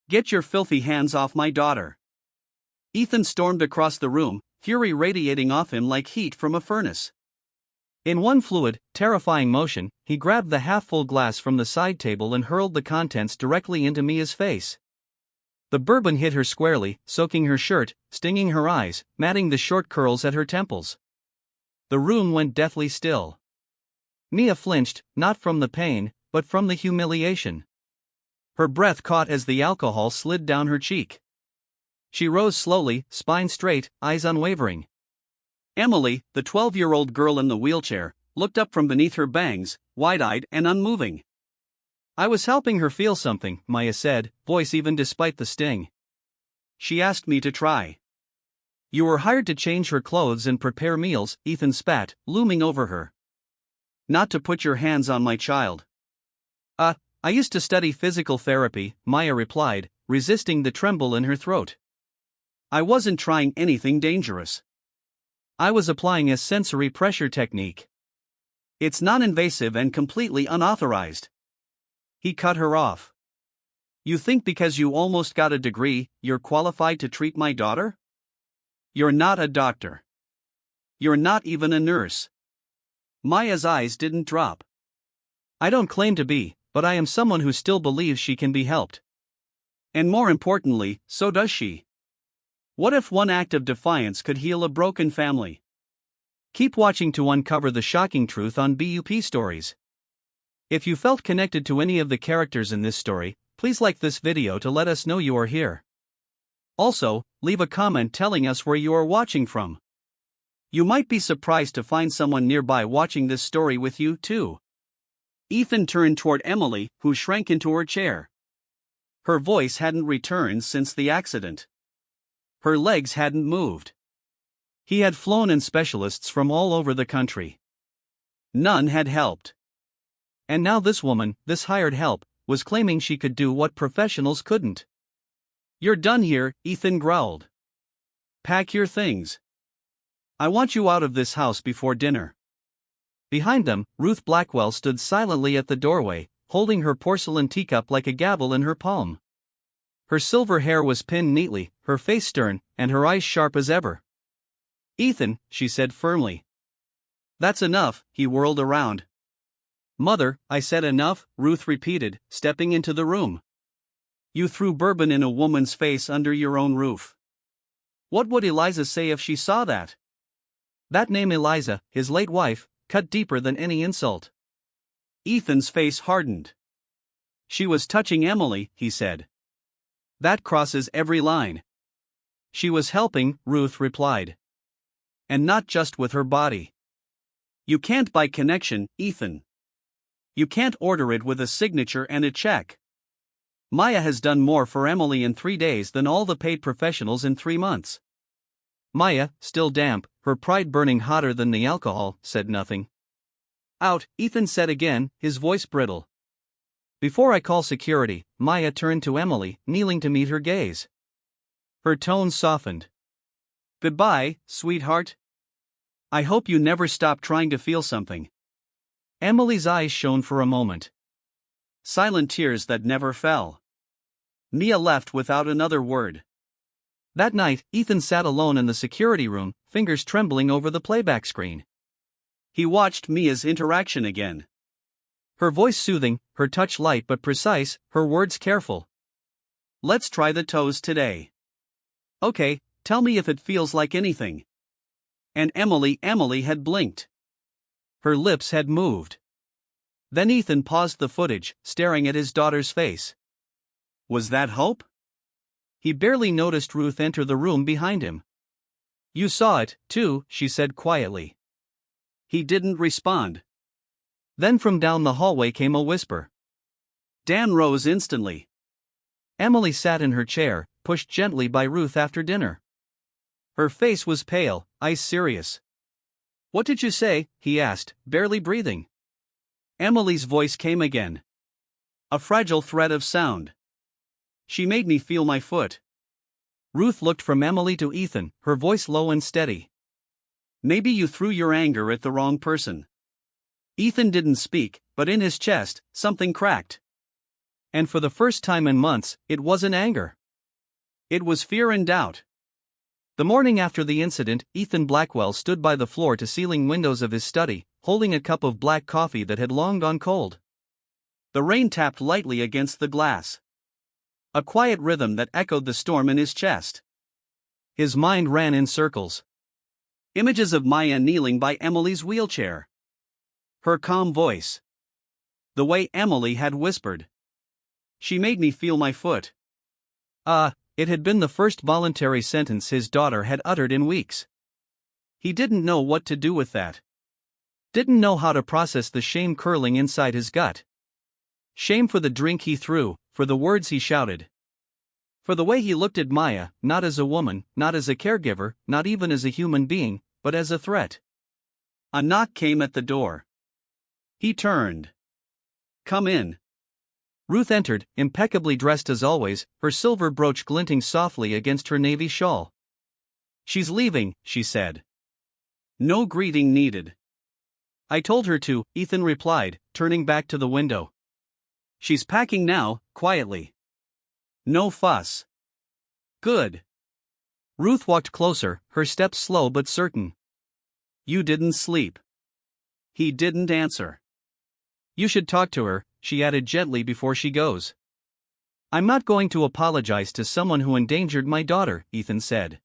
Get your filthy hands off my daughter. Ethan stormed across the room, fury radiating off him like heat from a furnace. In one fluid, terrifying motion, he grabbed the half-full glass from the side table and hurled the contents directly into Mia's face. The bourbon hit her squarely, soaking her shirt, stinging her eyes, matting the short curls at her temples. The room went deathly still. Mia flinched, not from the pain, but from the humiliation. Her breath caught as the alcohol slid down her cheek. She rose slowly, spine straight, eyes unwavering. Emily, the 12-year-old girl in the wheelchair, looked up from beneath her bangs, wide-eyed and unmoving. I was helping her feel something, Mia said, voice even despite the sting. She asked me to try. You were hired to change her clothes and prepare meals, Ethan spat, looming over her. Not to put your hands on my child. I used to study physical therapy, Mia replied, resisting the tremble in her throat. I wasn't trying anything dangerous. I was applying a sensory pressure technique. It's non-invasive and completely unauthorized. He cut her off. You think because you almost got a degree, you're qualified to treat my daughter? You're not a doctor. You're not even a nurse. Mia's eyes didn't drop. I don't claim to be, but I am someone who still believes she can be helped. And more importantly, so does she. What if one act of defiance could heal a broken family? Keep watching to uncover the shocking truth on BUP Stories. If you felt connected to any of the characters in this story, please like this video to let us know you are here. Also, leave a comment telling us where you are watching from. You might be surprised to find someone nearby watching this story with you, too. Ethan turned toward Emily, who shrank into her chair. Her voice hadn't returned since the accident. Her legs hadn't moved. He had flown in specialists from all over the country. None had helped. And now this woman, this hired help, was claiming she could do what professionals couldn't. You're done here, Ethan growled. Pack your things. I want you out of this house before dinner. Behind them, Ruth Blackwell stood silently at the doorway, holding her porcelain teacup like a gavel in her palm. Her silver hair was pinned neatly, her face stern, and her eyes sharp as ever. Ethan, she said firmly. That's enough, he whirled around. Mother, I said enough, Ruth repeated, stepping into the room. You threw bourbon in a woman's face under your own roof. What would Eliza say if she saw that? That name Eliza, his late wife, cut deeper than any insult. Ethan's face hardened. She was touching Emily, he said. That crosses every line. She was helping, Ruth replied. And not just with her body. You can't buy connection, Ethan. You can't order it with a signature and a check. Mia has done more for Emily in 3 days than all the paid professionals in 3 months. Mia, still damp, her pride burning hotter than the alcohol, said nothing. Out, Ethan said again, his voice brittle. Before I call security, Mia turned to Emily, kneeling to meet her gaze. Her tone softened. Goodbye, sweetheart. I hope you never stop trying to feel something. Emily's eyes shone for a moment. Silent tears that never fell. Mia left without another word. That night, Ethan sat alone in the security room, fingers trembling over the playback screen. He watched Mia's interaction again. Her voice soothing, her touch light but precise, her words careful. Let's try the toes today. Okay, tell me if it feels like anything. And Emily had blinked. Her lips had moved. Then Ethan paused the footage, staring at his daughter's face. Was that hope? He barely noticed Ruth enter the room behind him. You saw it, too, she said quietly. He didn't respond. Then from down the hallway came a whisper. Dan rose instantly. Emily sat in her chair, pushed gently by Ruth after dinner. Her face was pale, eyes serious. What did you say? He asked, barely breathing. Emily's voice came again. A fragile thread of sound. She made me feel my foot. Ruth looked from Emily to Ethan, her voice low and steady. Maybe you threw your anger at the wrong person. Ethan didn't speak, but in his chest, something cracked. And for the first time in months, it wasn't anger. It was fear and doubt. The morning after the incident, Ethan Blackwell stood by the floor-to-ceiling windows of his study, holding a cup of black coffee that had long gone cold. The rain tapped lightly against the glass. A quiet rhythm that echoed the storm in his chest. His mind ran in circles. Images of Maya kneeling by Emily's wheelchair. Her calm voice. The way Emily had whispered. "She made me feel my foot." It had been the first voluntary sentence his daughter had uttered in weeks. He didn't know what to do with that. Didn't know how to process the shame curling inside his gut. Shame for the drink he threw, for the words he shouted. For the way he looked at Maya, not as a woman, not as a caregiver, not even as a human being, but as a threat. A knock came at the door. He turned. "Come in." Ruth entered, impeccably dressed as always, her silver brooch glinting softly against her navy shawl. "She's leaving," she said. "No greeting needed." "I told her to," Ethan replied, turning back to the window. "She's packing now, quietly. No fuss." "Good." Ruth walked closer, her steps slow but certain. "You didn't sleep." He didn't answer. "You should talk to her," she added gently before she goes. "I'm not going to apologize to someone who endangered my daughter," Ethan said.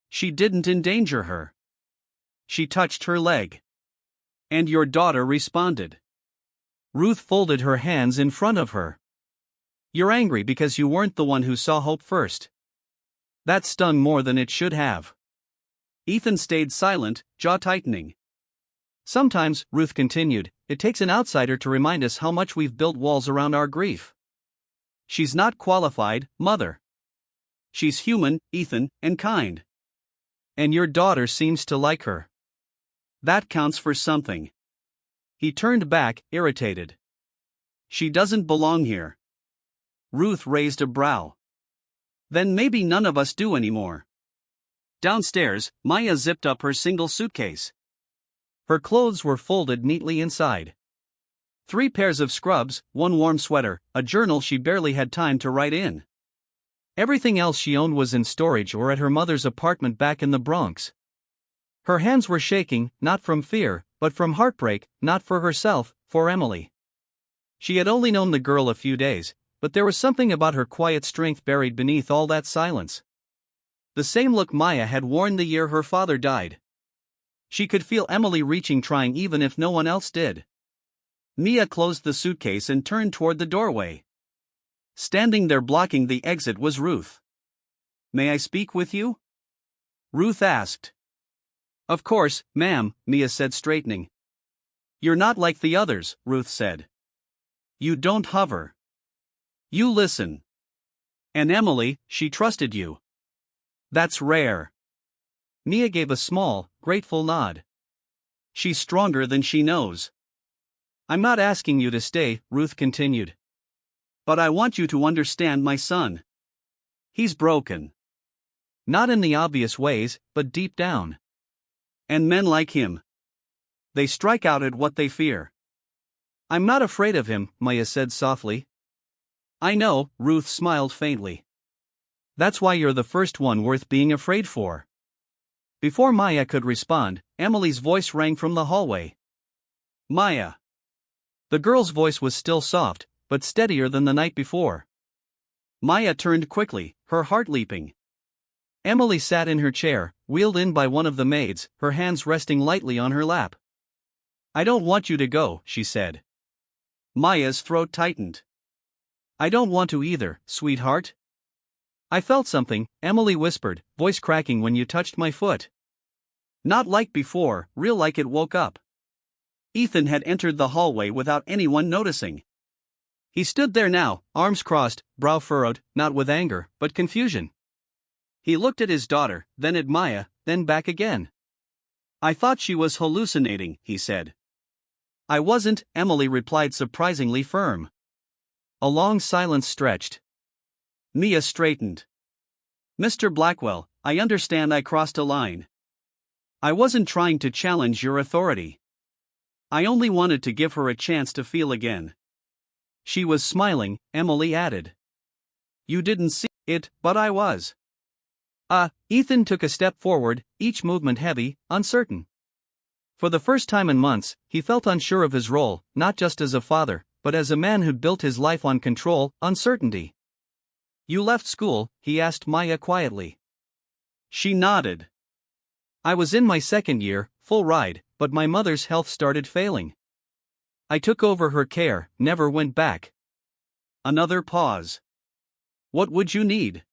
"She didn't endanger her. She touched her leg. And your daughter responded." Ruth folded her hands in front of her. "You're angry because you weren't the one who saw hope first." That stung more than it should have. Ethan stayed silent, jaw tightening. "Sometimes," Ruth continued, "it takes an outsider to remind us how much we've built walls around our grief. She's not qualified, Mother. She's human, Ethan, and kind. And your daughter seems to like her. That counts for something." He turned back, irritated. "She doesn't belong here." Ruth raised a brow. "Then maybe none of us do anymore." Downstairs, Maya zipped up her single suitcase. Her clothes were folded neatly inside. 3 pairs of scrubs, 1 warm sweater, a journal she barely had time to write in. Everything else she owned was in storage or at her mother's apartment back in the Bronx. Her hands were shaking, not from fear, but from heartbreak, not for herself, for Emily. She had only known the girl a few days, but there was something about her quiet strength buried beneath all that silence. The same look Maya had worn the year her father died. She could feel Emily reaching, trying even if no one else did. Mia closed the suitcase and turned toward the doorway. Standing there blocking the exit was Ruth. "May I speak with you?" Ruth asked. "Of course, ma'am," Mia said, straightening. "You're not like the others," Ruth said. "You don't hover. You listen. And Emily, she trusted you. That's rare." Mia gave a small, grateful nod. "She's stronger than she knows." "I'm not asking you to stay," Ruth continued. "But I want you to understand my son. He's broken. Not in the obvious ways, but deep down. And men like him. They strike out at what they fear." "I'm not afraid of him," Maya said softly. "I know," Ruth smiled faintly. "That's why you're the first one worth being afraid for." Before Maya could respond, Emily's voice rang from the hallway. "Maya." The girl's voice was still soft, but steadier than the night before. Maya turned quickly, her heart leaping. Emily sat in her chair, wheeled in by one of the maids, her hands resting lightly on her lap. "I don't want you to go," she said. Maya's throat tightened. "I don't want to either, sweetheart." "I felt something," Emily whispered, voice cracking, "when you touched my foot. Not like before, real, like it woke up." Ethan had entered the hallway without anyone noticing. He stood there now, arms crossed, brow furrowed, not with anger, but confusion. He looked at his daughter, then at Maya, then back again. "I thought she was hallucinating," he said. "I wasn't," Emily replied, surprisingly firm. A long silence stretched. Mia straightened. "Mr. Blackwell, I understand I crossed a line. I wasn't trying to challenge your authority. I only wanted to give her a chance to feel again." She was smiling, Emily added. You didn't see it, but I was. Ethan took a step forward, each movement heavy, uncertain. For the first time in months, he felt unsure of his role, not just as a father, but as a man who'd built his life on control, uncertainty. You left school? He asked Maya quietly. She nodded. I was in my second year, full ride, but my mother's health started failing. I took over her care, never went back. Another pause. What would you need?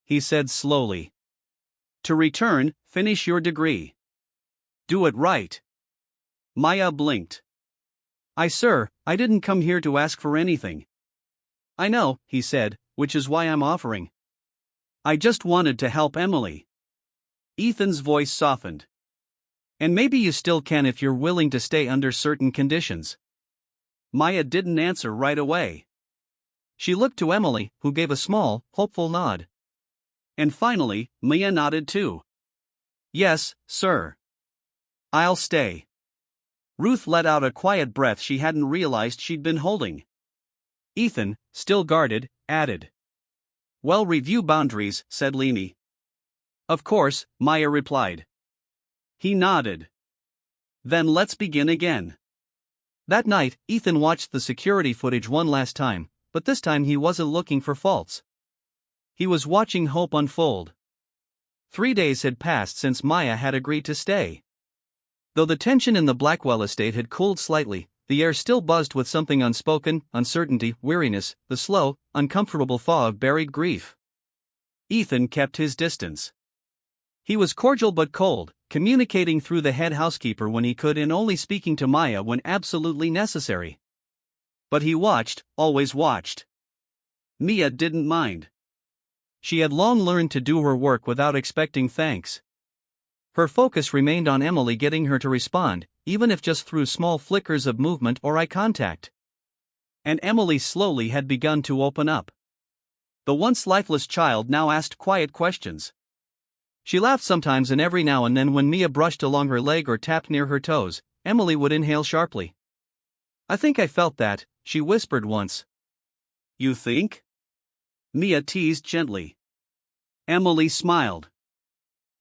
He said slowly. To return, finish your degree. Do it right. Maya blinked. Sir, I didn't come here to ask for anything. I know, he said, which is why I'm offering. I just wanted to help Emily. Ethan's voice softened. And maybe you still can if you're willing to stay under certain conditions. Maya didn't answer right away. She looked to Emily, who gave a small, hopeful nod. And finally, Maya nodded too. Yes, sir. I'll stay. Ruth let out a quiet breath she hadn't realized she'd been holding. Ethan, still guarded, added. Well, review boundaries, said Leamy. Of course, Maya replied. He nodded. Then let's begin again. That night, Ethan watched the security footage one last time, but this time he wasn't looking for faults. He was watching hope unfold. 3 days had passed since Maya had agreed to stay. Though the tension in the Blackwell estate had cooled slightly, the air still buzzed with something unspoken, uncertainty, weariness, the slow, uncomfortable thaw of buried grief. Ethan kept his distance. He was cordial but cold, communicating through the head housekeeper when he could and only speaking to Maya when absolutely necessary. But he watched, always watched. Mia didn't mind. She had long learned to do her work without expecting thanks. Her focus remained on Emily getting her to respond, even if just through small flickers of movement or eye contact. And Emily slowly had begun to open up. The once lifeless child now asked quiet questions. She laughed sometimes, and every now and then when Mia brushed along her leg or tapped near her toes, Emily would inhale sharply. I think I felt that, she whispered once. You think? Mia teased gently. Emily smiled.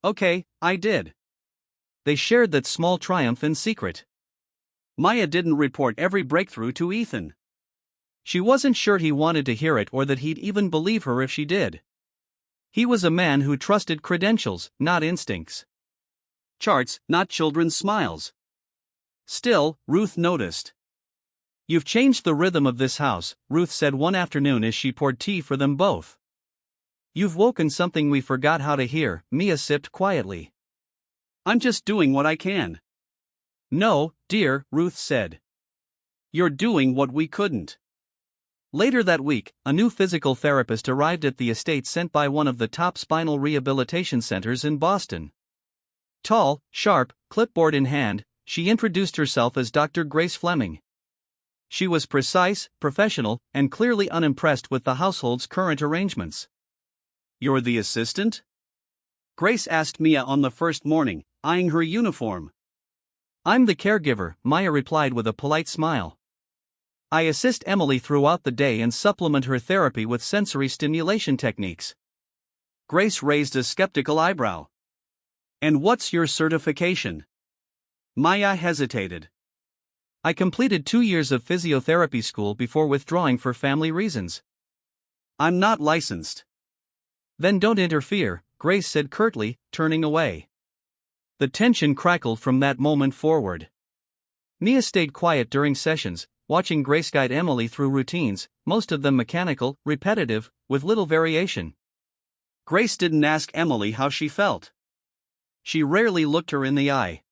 Okay, I did. They shared that small triumph in secret. Maya didn't report every breakthrough to Ethan. She wasn't sure he wanted to hear it or that he'd even believe her if she did. He was a man who trusted credentials, not instincts. Charts, not children's smiles. Still, Ruth noticed. You've changed the rhythm of this house, Ruth said one afternoon as she poured tea for them both. You've woken something we forgot how to hear, Mia sipped quietly. I'm just doing what I can. No, dear, Ruth said. You're doing what we couldn't. Later that week, a new physical therapist arrived at the estate sent by one of the top spinal rehabilitation centers in Boston. Tall, sharp, clipboard in hand, she introduced herself as Dr. Grace Fleming. She was precise, professional, and clearly unimpressed with the household's current arrangements. You're the assistant? Grace asked Mia on the first morning, eyeing her uniform. I'm the caregiver, Maya replied with a polite smile. I assist Emily throughout the day and supplement her therapy with sensory stimulation techniques. Grace raised a skeptical eyebrow. And what's your certification? Maya hesitated. I completed 2 years of physiotherapy school before withdrawing for family reasons. I'm not licensed. Then don't interfere, Grace said curtly, turning away. The tension crackled from that moment forward. Mia stayed quiet during sessions, watching Grace guide Emily through routines, most of them mechanical, repetitive, with little variation. Grace didn't ask Emily how she felt. She rarely looked her in the eye.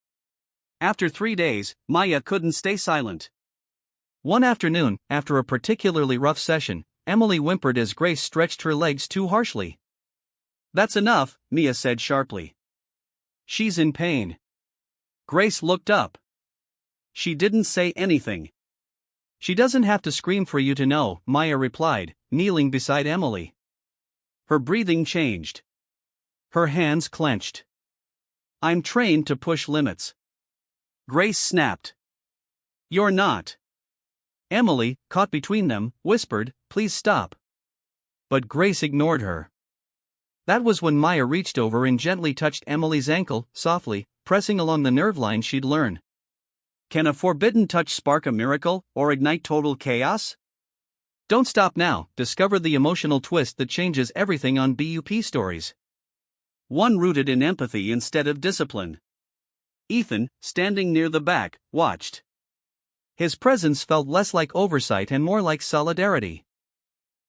After 3 days, Maya couldn't stay silent. One afternoon, after a particularly rough session, Emily whimpered as Grace stretched her legs too harshly. That's enough, Mia said sharply. She's in pain. Grace looked up. She didn't say anything. She doesn't have to scream for you to know, Maya replied, kneeling beside Emily. Her breathing changed. Her hands clenched. I'm trained to push limits. Grace snapped. You're not. Emily, caught between them, whispered, "Please stop." But Grace ignored her. That was when Maya reached over and gently touched Emily's ankle, softly, pressing along the nerve line she'd learned. Can a forbidden touch spark a miracle, or ignite total chaos? Don't stop now, discover the emotional twist that changes everything on BUP Stories. One rooted in empathy instead of discipline. Ethan, standing near the back, watched. His presence felt less like oversight and more like solidarity.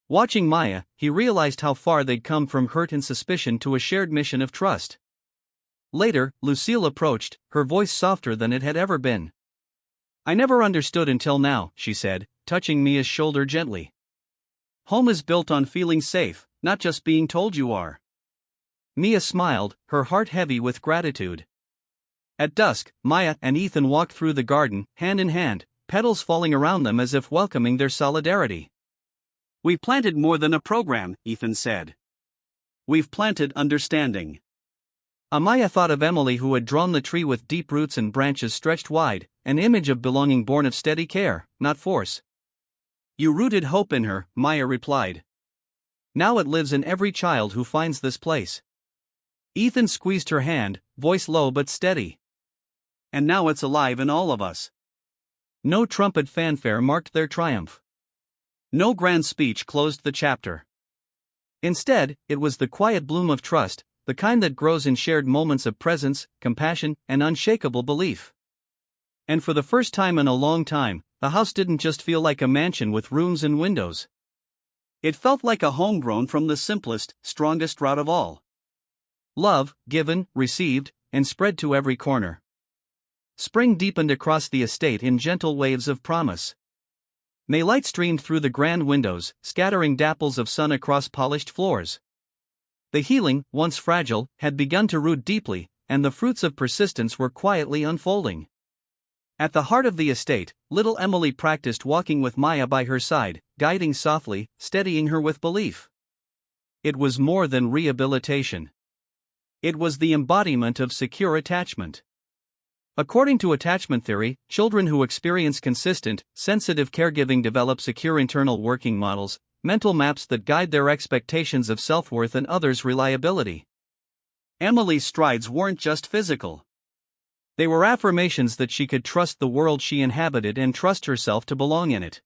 Watching Maya, he realized how far they'd come from hurt and suspicion to a shared mission of trust. Later, Lucille approached, her voice softer than it had ever been. "I never understood until now," she said, touching Mia's shoulder gently. "Home is built on feeling safe, not just being told you are." Mia smiled, her heart heavy with gratitude. At dusk, Maya and Ethan walked through the garden, hand in hand, petals falling around them as if welcoming their solidarity. "We've planted more than a program," Ethan said. "We've planted understanding." Maya thought of Emily, who had drawn the tree with deep roots and branches stretched wide, an image of belonging born of steady care, not force. "You rooted hope in her," Maya replied. "Now it lives in every child who finds this place." Ethan squeezed her hand, voice low but steady. "And now it's alive in all of us." No trumpet fanfare marked their triumph. No grand speech closed the chapter. Instead, it was the quiet bloom of trust, the kind that grows in shared moments of presence, compassion, and unshakable belief. And for the first time in a long time, the house didn't just feel like a mansion with rooms and windows. It felt like a home grown from the simplest, strongest root of all. Love, given, received, and spread to every corner. Spring deepened across the estate in gentle waves of promise. May light streamed through the grand windows, scattering dapples of sun across polished floors. The healing, once fragile, had begun to root deeply, and the fruits of persistence were quietly unfolding. At the heart of the estate, little Emily practiced walking with Maya by her side, guiding softly, steadying her with belief. It was more than rehabilitation. It was the embodiment of secure attachment. According to attachment theory, children who experience consistent, sensitive caregiving develop secure internal working models, mental maps that guide their expectations of self-worth and others' reliability. Emily's strides weren't just physical. They were affirmations that she could trust the world she inhabited and trust herself to belong in it.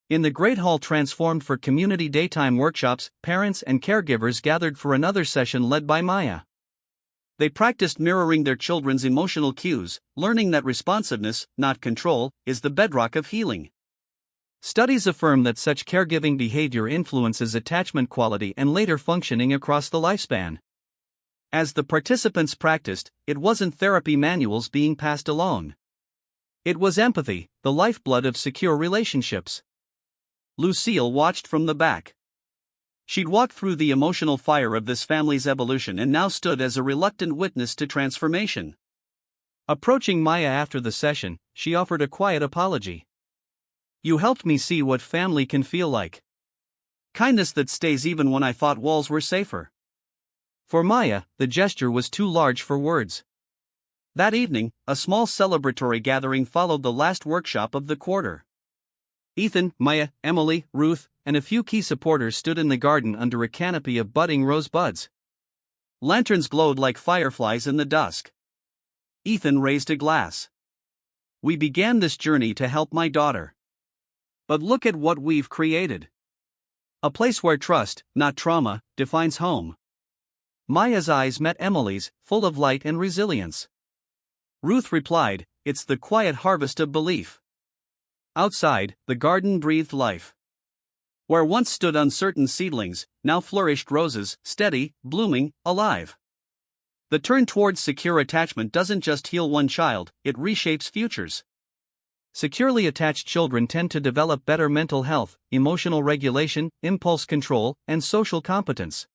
In the Great Hall transformed for community daytime workshops, parents and caregivers gathered for another session led by Maya. They practiced mirroring their children's emotional cues, learning that responsiveness, not control, is the bedrock of healing. Studies affirm that such caregiving behavior influences attachment quality and later functioning across the lifespan. As the participants practiced, it wasn't therapy manuals being passed along. It was empathy, the lifeblood of secure relationships. Lucille watched from the back. She'd walked through the emotional fire of this family's evolution and now stood as a reluctant witness to transformation. Approaching Maya after the session, she offered a quiet apology. "You helped me see what family can feel like. Kindness that stays even when I thought walls were safer." For Maya, the gesture was too large for words. That evening, a small celebratory gathering followed the last workshop of the quarter. Ethan, Maya, Emily, Ruth, and a few key supporters stood in the garden under a canopy of budding rose buds. Lanterns glowed like fireflies in the dusk. Ethan raised a glass. "We began this journey to help my daughter. But look at what we've created. A place where trust, not trauma, defines home." Maya's eyes met Emily's, full of light and resilience. Ruth replied, "It's the quiet harvest of belief." Outside, the garden breathed life. Where once stood uncertain seedlings, now flourished roses, steady, blooming, alive. The turn towards secure attachment doesn't just heal one child, it reshapes futures. Securely attached children tend to develop better mental health, emotional regulation, impulse control, and social competence.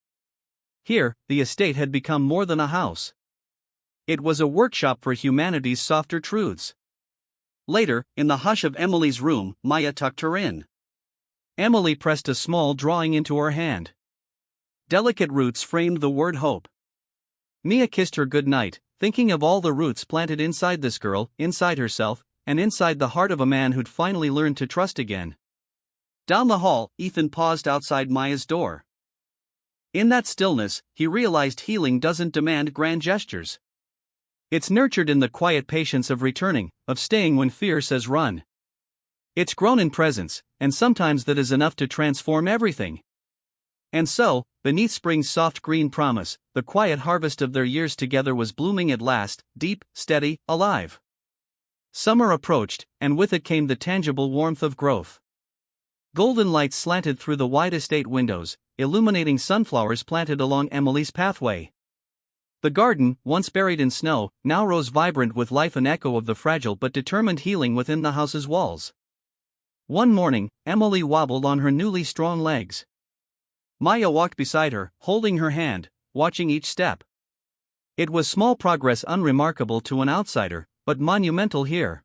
Here, the estate had become more than a house. It was a workshop for humanity's softer truths. Later, in the hush of Emily's room, Maya tucked her in. Emily pressed a small drawing into her hand. Delicate roots framed the word hope. Mia kissed her good night, thinking of all the roots planted inside this girl, inside herself, and inside the heart of a man who'd finally learned to trust again. Down the hall, Ethan paused outside Maya's door. In that stillness, he realized healing doesn't demand grand gestures. It's nurtured in the quiet patience of returning, of staying when fear says run. It's grown in presence, and sometimes that is enough to transform everything. And so, beneath spring's soft green promise, the quiet harvest of their years together was blooming at last, deep, steady, alive. Summer approached, and with it came the tangible warmth of growth. Golden lights slanted through the wide estate windows, illuminating sunflowers planted along Emily's pathway. The garden, once buried in snow, now rose vibrant with life, an echo of the fragile but determined healing within the house's walls. One morning, Emily wobbled on her newly strong legs. Maya walked beside her, holding her hand, watching each step. It was small progress, unremarkable to an outsider, but monumental here.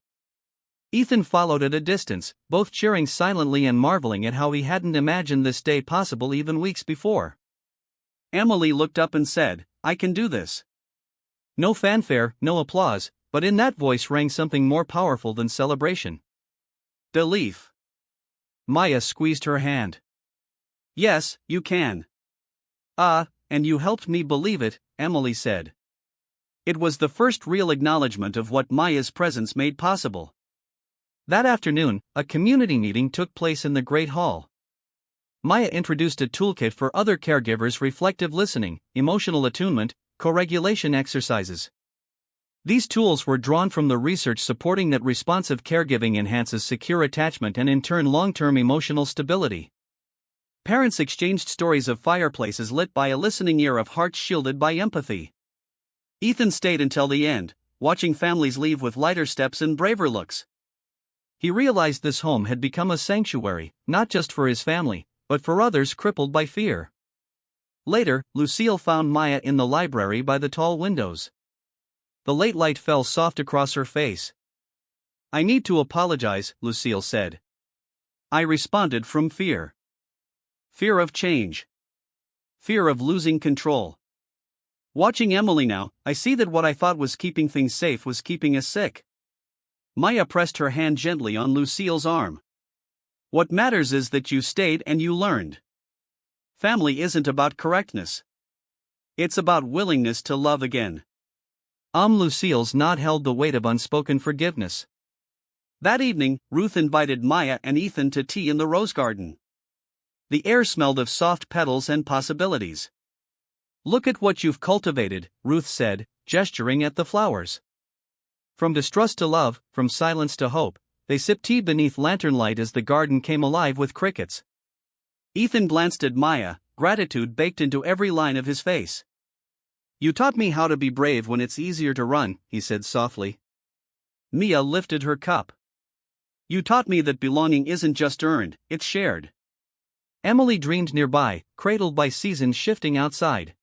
Ethan followed at a distance, both cheering silently and marveling at how he hadn't imagined this day possible even weeks before. Emily looked up and said, "I can do this." No fanfare, no applause, but in that voice rang something more powerful than celebration. Belief. Maya squeezed her hand. "Yes, you can." And you helped me believe it," Emily said. It was the first real acknowledgement of what Maya's presence made possible. That afternoon, a community meeting took place in the Great Hall. Maya introduced a toolkit for other caregivers: reflective listening, emotional attunement, co-regulation exercises. These tools were drawn from the research supporting that responsive caregiving enhances secure attachment and in turn long-term emotional stability. Parents exchanged stories of fireplaces lit by a listening ear, of hearts shielded by empathy. Ethan stayed until the end, watching families leave with lighter steps and braver looks. He realized this home had become a sanctuary, not just for his family, but for others crippled by fear. Later, Lucille found Maya in the library by the tall windows. The late light fell soft across her face. "I need to apologize," Lucille said. "I responded from fear. Fear of change. Fear of losing control. Watching Emily now, I see that what I thought was keeping things safe was keeping us sick." Maya pressed her hand gently on Lucille's arm. "What matters is that you stayed and you learned. Family isn't about correctness. It's about willingness to love again." Lucille's nod held the weight of unspoken forgiveness. That evening, Ruth invited Maya and Ethan to tea in the rose garden. The air smelled of soft petals and possibilities. "Look at what you've cultivated," Ruth said, gesturing at the flowers. From distrust to love, from silence to hope, they sipped tea beneath lantern light as the garden came alive with crickets. Ethan glanced at Maya, gratitude baked into every line of his face. "You taught me how to be brave when it's easier to run," he said softly. Mia lifted her cup. "You taught me that belonging isn't just earned, it's shared." Emily dreamed nearby, cradled by seasons shifting outside.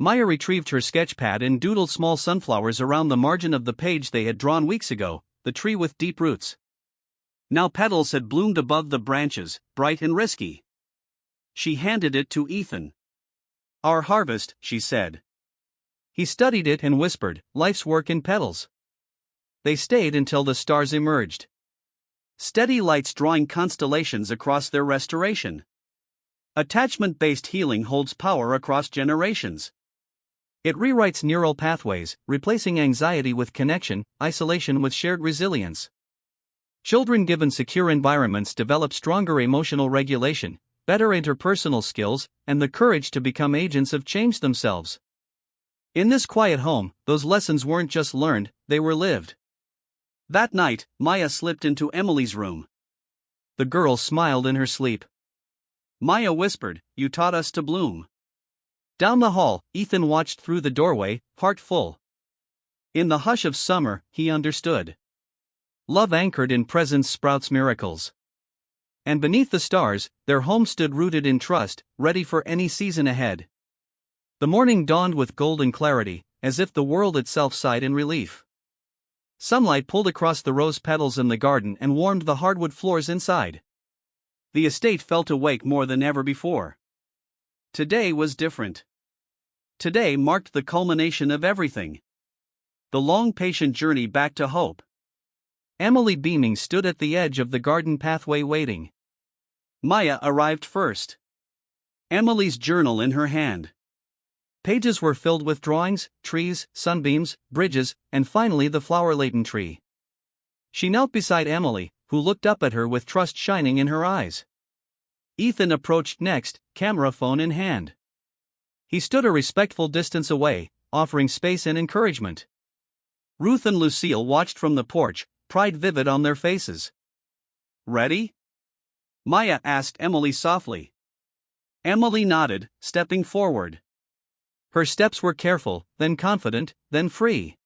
Maya retrieved her sketch pad and doodled small sunflowers around the margin of the page they had drawn weeks ago, the tree with deep roots. Now petals had bloomed above the branches, bright and risky. She handed it to Ethan. "Our harvest," she said. He studied it and whispered, "Life's work in petals." They stayed until the stars emerged. Steady lights drawing constellations across their restoration. Attachment-based healing holds power across generations. It rewrites neural pathways, replacing anxiety with connection, isolation with shared resilience. Children given secure environments develop stronger emotional regulation, better interpersonal skills, and the courage to become agents of change themselves. In this quiet home, those lessons weren't just learned, they were lived. That night, Maya slipped into Emily's room. The girl smiled in her sleep. Maya whispered, "You taught us to bloom." Down the hall, Ethan watched through the doorway, heart full. In the hush of summer, he understood. Love anchored in presence sprouts miracles. And beneath the stars, their home stood rooted in trust, ready for any season ahead. The morning dawned with golden clarity, as if the world itself sighed in relief. Sunlight pulled across the rose petals in the garden and warmed the hardwood floors inside. The estate felt awake more than ever before. Today was different. Today marked the culmination of everything. The long, patient journey back to hope. Emily, beaming, stood at the edge of the garden pathway waiting. Maya arrived first. Emily's journal in her hand. Pages were filled with drawings, trees, sunbeams, bridges, and finally the flower-laden tree. She knelt beside Emily, who looked up at her with trust shining in her eyes. Ethan approached next, camera phone in hand. He stood a respectful distance away, offering space and encouragement. Ruth and Lucille watched from the porch, pride vivid on their faces. "Ready?" Maya asked Emily softly. Emily nodded, stepping forward. Her steps were careful, then confident, then free.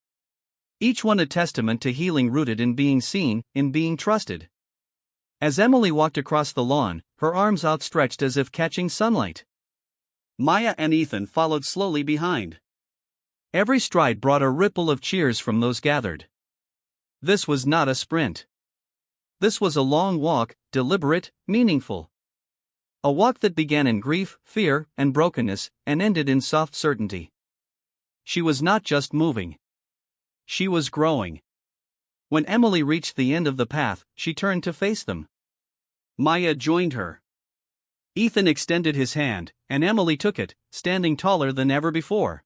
Each one a testament to healing rooted in being seen, in being trusted. As Emily walked across the lawn, her arms outstretched as if catching sunlight, Maya and Ethan followed slowly behind. Every stride brought a ripple of cheers from those gathered. This was not a sprint. This was a long walk, deliberate, meaningful. A walk that began in grief, fear, and brokenness, and ended in soft certainty. She was not just moving. She was growing. When Emily reached the end of the path, she turned to face them. Maya joined her. Ethan extended his hand, and Emily took it, standing taller than ever before.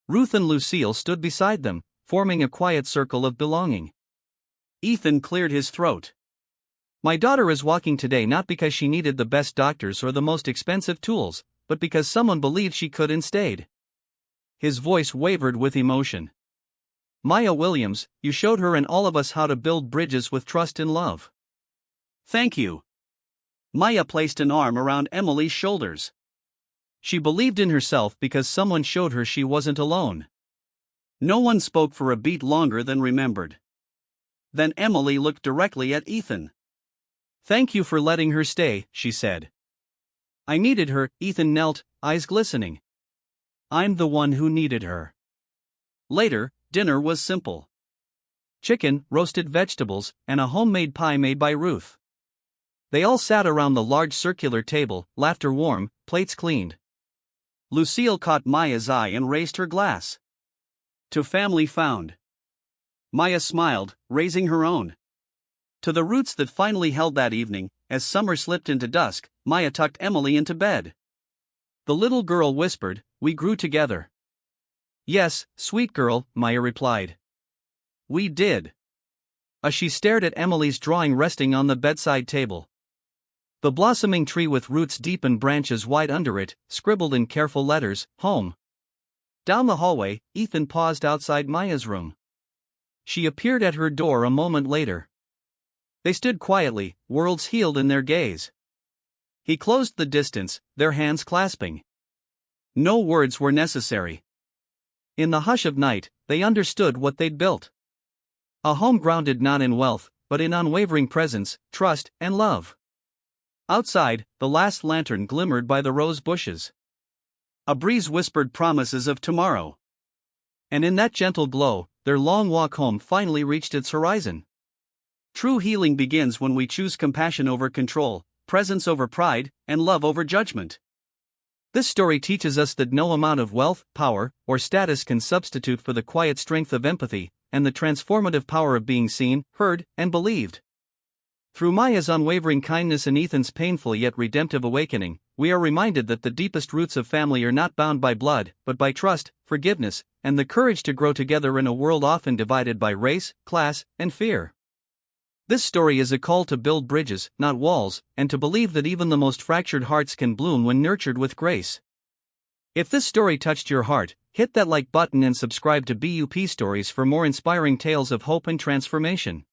Ruth and Lucille stood beside them, forming a quiet circle of belonging. Ethan cleared his throat. "My daughter is walking today not because she needed the best doctors or the most expensive tools, but because someone believed she could and stayed." His voice wavered with emotion. "Maya Williams, you showed her and all of us how to build bridges with trust and love." "Thank you." Maya placed an arm around Emily's shoulders. She believed in herself because someone showed her she wasn't alone. No one spoke for a beat longer than remembered. Then Emily looked directly at Ethan. "Thank you for letting her stay," she said. "I needed her." Ethan knelt, eyes glistening. "I'm the one who needed her." Later, dinner was simple. Chicken, roasted vegetables, and a homemade pie made by Ruth. They all sat around the large circular table, laughter warm, plates cleaned. Lucille caught Maya's eye and raised her glass. "To family found." Maya smiled, raising her own. To the roots that finally held that evening. As summer slipped into dusk, Maya tucked Emily into bed. The little girl whispered, "We grew together." "Yes, sweet girl," Maya replied. "We did." She stared at Emily's drawing resting on the bedside table. The blossoming tree with roots deep and branches wide under it, scribbled in careful letters, "Home." Down the hallway, Ethan paused outside Maya's room. She appeared at her door a moment later. They stood quietly, worlds healed in their gaze. He closed the distance, their hands clasping. No words were necessary. In the hush of night, they understood what they'd built. A home grounded not in wealth, but in unwavering presence, trust, and love. Outside, the last lantern glimmered by the rose bushes. A breeze whispered promises of tomorrow. And in that gentle glow, their long walk home finally reached its horizon. True healing begins when we choose compassion over control, presence over pride, and love over judgment. This story teaches us that no amount of wealth, power, or status can substitute for the quiet strength of empathy, and the transformative power of being seen, heard, and believed. Through Maya's unwavering kindness and Ethan's painful yet redemptive awakening, we are reminded that the deepest roots of family are not bound by blood, but by trust, forgiveness, and the courage to grow together in a world often divided by race, class, and fear. This story is a call to build bridges, not walls, and to believe that even the most fractured hearts can bloom when nurtured with grace. If this story touched your heart, hit that like button and subscribe to BUP Stories for more inspiring tales of hope and transformation.